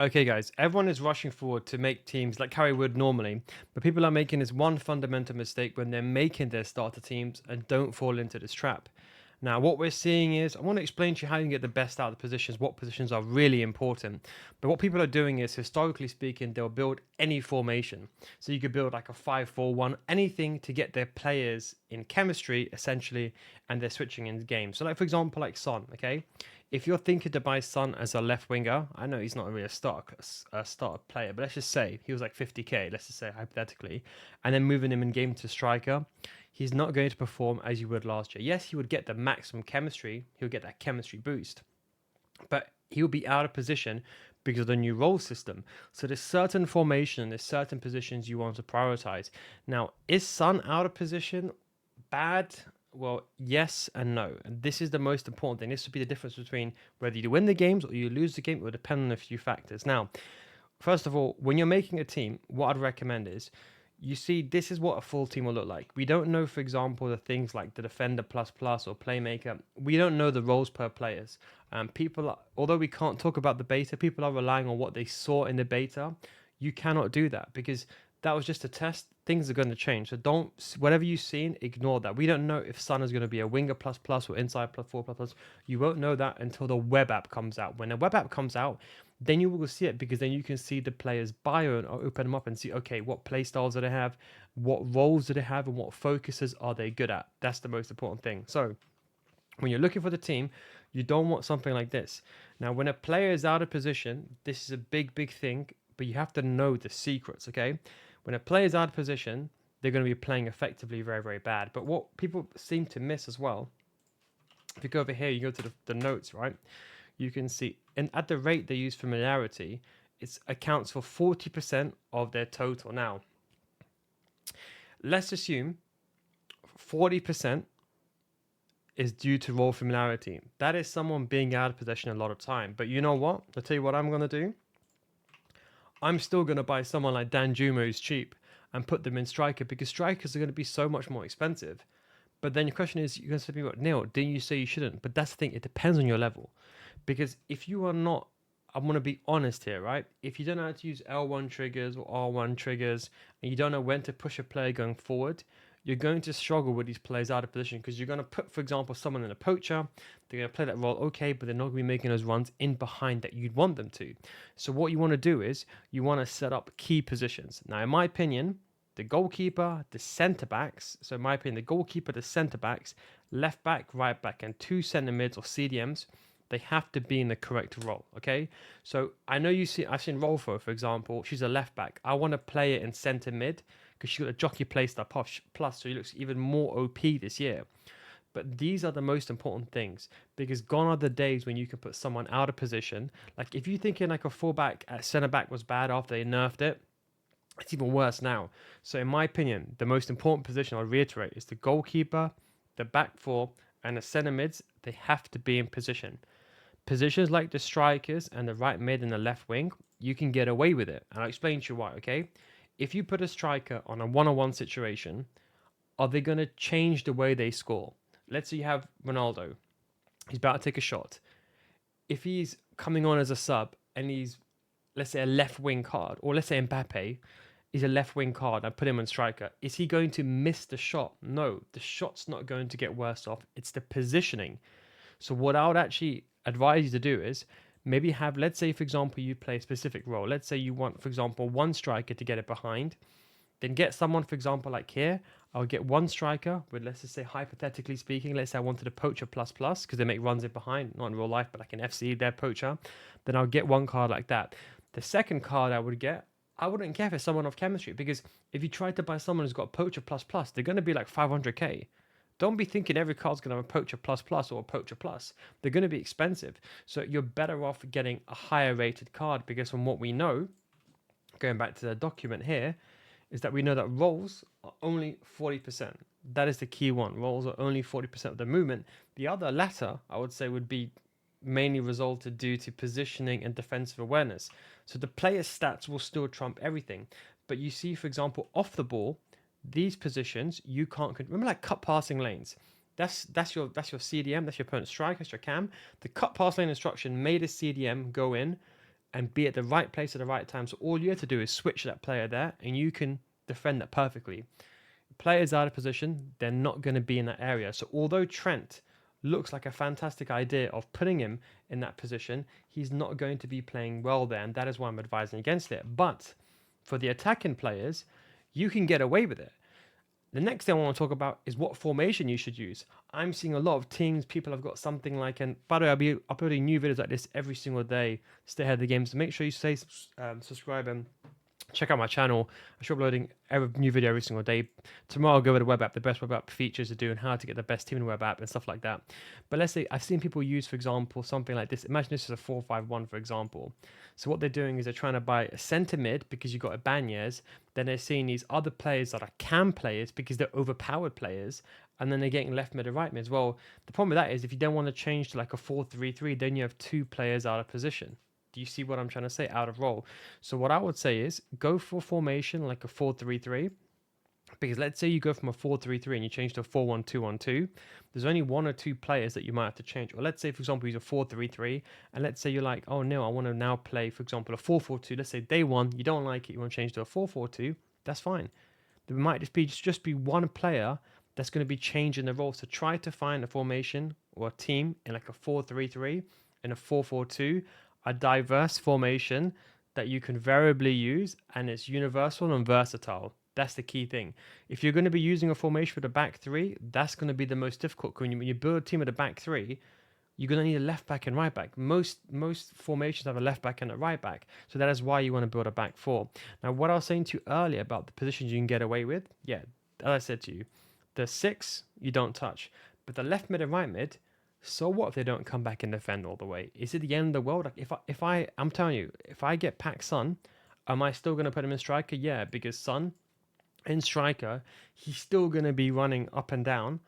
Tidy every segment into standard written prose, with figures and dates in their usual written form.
Okay, guys, everyone is rushing forward to make teams like Harry would normally, but people are making this one fundamental mistake when they're making their starter teams and don't fall into this trap. Now, what we're seeing is I want to explain to you how you can get the best out of the positions, what positions are really important. But what people are doing is, historically speaking, they'll build any formation. So you could build like a 5-4-1, anything to get their players in chemistry, essentially, and they're switching in the game. So, like, for example, like Son, okay? If you're thinking to buy Son as a left winger, I know he's not really a starter player, but let's just say he was like 50k, let's just say hypothetically, and then moving him in game to striker, he's not going to perform as you would last year. Yes, he would get the maximum chemistry, he'll get that chemistry boost, but he'll be out of position because of the new role system. So there's certain formation, there's certain positions you want to prioritize. Now, is Son out of position bad? Well, yes and no. And this is the most important thing. This would be the difference between whether you win the games or you lose the game. It will depend on a few factors. Now, first of all, when you're making a team, what I'd recommend is you see this is what a full team will look like. We don't know, for example, the things like the defender plus plus or playmaker. We don't know the roles per players. Although we can't talk about the beta, people are relying on what they saw in the beta. You cannot do that because that was just a test. Things are going to change. So don't, whatever you've seen, ignore that. We don't know if Sun is going to be a winger plus plus or inside plus four plus plus. You won't know that until the web app comes out. When the web app comes out, then you will see it because then you can see the player's bio and open them up and see, okay, what play styles do they have, what roles do they have, and what focuses are they good at. That's the most important thing. So when you're looking for the team, you don't want something like this. Now, when a player is out of position, this is a big, big thing, but you have to know the secrets, okay? When a player is out of position, they're going to be playing effectively very, very bad. But what people seem to miss as well, if you go over here, you go to the notes, right? You can see, and at the rate they use familiarity, it accounts for 40% of their total. Now, let's assume 40% is due to role familiarity. That is someone being out of possession a lot of time. But you know what? I'll tell you what I'm going to do. I'm still going to buy someone like Dan Juma who's cheap and put them in striker because strikers are going to be so much more expensive. But then your question is, you're going to say, "Well, Neil, didn't you say you shouldn't?" But that's the thing. It depends on your level. Because if you are not, I want to be honest here, right? If you don't know how to use L1 triggers or R1 triggers and you don't know when to push a player going forward, you're going to struggle with these players out of position because you're going to put, for example, someone in a poacher. They're going to play that role okay, but they're not going to be making those runs in behind that you'd want them to. So what you want to do is you want to set up key positions. Now, in my opinion, the goalkeeper, the centre backs. So, in my opinion, the goalkeeper, the centre backs, left back, right back, and two centre mids or CDMs, they have to be in the correct role. Okay. So I know I've seen Rolfo, for example. She's a left back. I want to play it in centre mid because she's got a jockey playstyle plus, so he looks even more OP this year. But these are the most important things because gone are the days when you can put someone out of position. Like if you're thinking like a fullback at centre back was bad after they nerfed it, it's even worse now. So, in my opinion, the most important position, I'll reiterate, is the goalkeeper, the back four, and the centre mids. They have to be in position. Positions like the strikers and the right mid and the left wing, you can get away with it. And I'll explain to you why, okay? If you put a striker on a one-on-one situation, are they going to change the way they score? Let's say you have Ronaldo. He's about to take a shot. If he's coming on as a sub and he's, let's say, a left wing card, or let's say Mbappe, is a left wing card. I put him on striker. Is he going to miss the shot? No, the shot's not going to get worse off. It's the positioning. So what I would actually advise you to do is maybe have, let's say, for example, you play a specific role. Let's say you want, for example, one striker to get it behind. Then get someone, for example, like here. I'll get one striker with, let's just say, hypothetically speaking, let's say I wanted a poacher plus plus because they make runs in behind, not in real life, but like an FC, they're poacher. Then I'll get one card like that. The second card I would get, I wouldn't care if it's someone of chemistry because if you try to buy someone who's got poacher plus plus, they're going to be like 500k. Don't be thinking every card's going to have a poacher plus plus or a poacher plus. They're going to be expensive. So you're better off getting a higher rated card because from what we know, going back to the document here, is that we know that rolls are only 40%. That is the key one. Rolls are only 40% of the movement. The other latter, I would say, would be mainly resulted due to positioning and defensive awareness. So the player's stats will still trump everything. But you see, for example, off the ball, these positions you can't remember like cut passing lanes. That's your CDM, that's your opponent's striker, that's your cam. The cut pass lane instruction made a CDM go in and be at the right place at the right time. So all you have to do is switch that player there, and you can defend that perfectly. Players out of position, they're not going to be in that area. So although Trent looks like a fantastic idea of putting him in that position, he's not going to be playing well there, and that is why I'm advising against it. But for the attacking players, you can get away with it. The next thing I want to talk about is what formation you should use. I'm seeing a lot of teams, people have got something like, and by the way, I'll be uploading new videos like this every single day to stay ahead of the game. So make sure you subscribe and check out my channel. I should be uploading every new video every single day. Tomorrow I'll go over the web app, the best web app features to do, and how to get the best team in the web app and stuff like that. But let's say I've seen people use, for example, something like this. Imagine this is a 4-5-1, for example. So what they're doing is they're trying to buy a centre mid because you've got Ibanez. Then they're seeing these other players that are cam players because they're overpowered players. And then they're getting left mid and right mid as well. The problem with that is if you don't want to change to like a 4-3-3, then you have two players out of position. Do you see what I'm trying to say? Out of role. So what I would say is go for formation like a 4-3-3. Because let's say you go from a 4-3-3 and you change to a 4-1-2-1-2, there's only one or two players that you might have to change. Or let's say, for example, you use a 4-3-3, and let's say you're like, oh no, I want to now play, for example, a 4-4-2. Let's say day one, you don't like it, you want to change to a 4-4-2. That's fine. There might just be one player that's going to be changing the role. So try to find a formation or a team in like a 4-3-3 and a 4-4-2, a diverse formation that you can variably use, and it's universal and versatile. That's the key thing. If you're going to be using a formation with a back three, that's going to be the most difficult. When you build a team with a back three, you're going to need a left back and right back. Most formations have a left back and a right back. So that is why you want to build a back four. Now, what I was saying to you earlier about the positions you can get away with, yeah, as I said to you, the 6 you don't touch, but the left mid and right mid, so what if they don't come back and defend all the way? Is it the end of the world? Like I'm telling you, if I get Pack Son, am I still going to put him in striker? Yeah, because Son in striker, he's still going to be running up and down.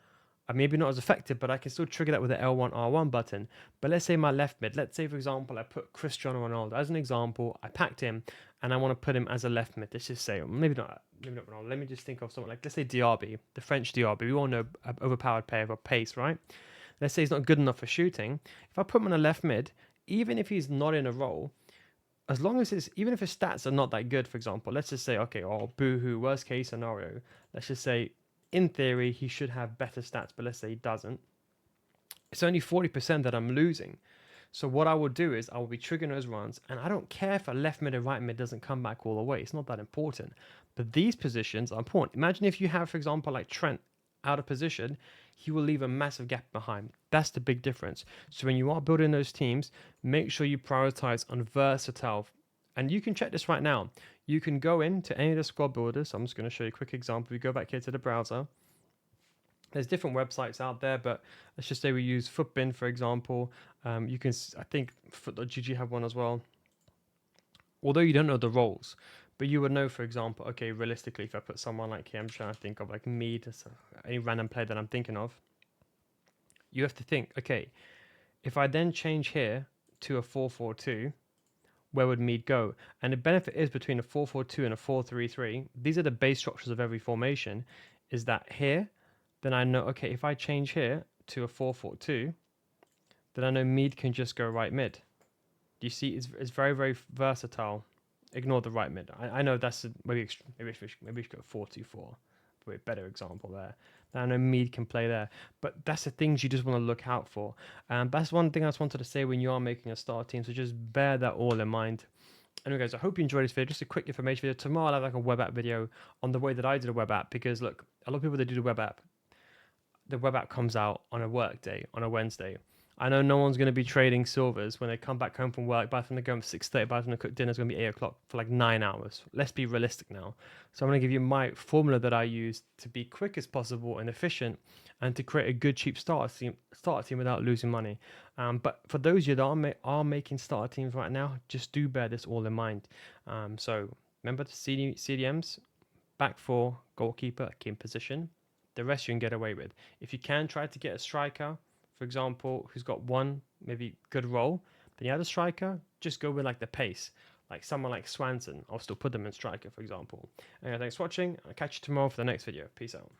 Maybe not as effective, but I can still trigger that with the L1 R1 button. But let's say my left mid, let's say for example, I put Cristiano Ronaldo as an example. I packed him, and I want to put him as a left mid. Let's just say, maybe not Ronaldo. Let me just think of someone like, let's say Diaby, the French Diaby. We all know overpowered player for pace, right? Let's say he's not good enough for shooting. If I put him on a left mid, even if he's not in a role, as long as even if his stats are not that good, for example, let's just say, okay, boohoo, worst case scenario, let's just say, in theory, he should have better stats, but let's say he doesn't. It's only 40% that I'm losing. So what I will do is I will be triggering those runs, and I don't care if a left mid or right mid doesn't come back all the way. It's not that important. But these positions are important. Imagine if you have, for example, like Trent out of position, he will leave a massive gap behind. That's the big difference. So when you are building those teams, make sure you prioritize on versatile. And you can check this right now. You can go into any of the squad builders. So I'm just going to show you a quick example. We go back here to the browser. There's different websites out there, but let's just say we use Footbin, for example. You can, I think Foot.gg have one as well. Although you don't know the roles, but you would know, for example, okay, realistically, if I put someone like here, I'm trying to think of like Mead, any random player that I'm thinking of, you have to think, okay, if I then change here to a 4-4-2, where would Mead go? And the benefit is between a 4-4-2 and a 4-3-3, these are the base structures of every formation, is that here, then I know, okay, if I change here to a 4-4-2, then I know Mead can just go right mid. Do you see? It's very, very versatile. Ignore the right mid. I know that's maybe we should go 4-2-4. Probably a better example there. I know Mead can play there, but that's the things you just want to look out for. That's one thing I just wanted to say when you are making a star team. So just bear that all in mind. Anyway, guys, I hope you enjoyed this video. Just a quick information video. Tomorrow I'll have like a web app video on the way that I did a web app, because look, a lot of people that do the web app comes out on a work day, on a Wednesday. I know no one's going to be trading silvers when they come back home from work. By the time they go home 6:30, by the time they cook dinner, it's going to be 8 o'clock for like 9 hours. Let's be realistic now. So I'm going to give you my formula that I use to be quick as possible and efficient, and to create a good, cheap starter team without losing money. But for those of you that are making starter teams right now, just do bear this all in mind. So remember the CDMs, back four, goalkeeper, key in position. The rest you can get away with. If you can try to get a striker, for example, who's got one maybe good role, then you have a striker, just go with like the pace. Like someone like Swanson, I'll still put them in striker, for example. Anyway, thanks for watching. I'll catch you tomorrow for the next video. Peace out.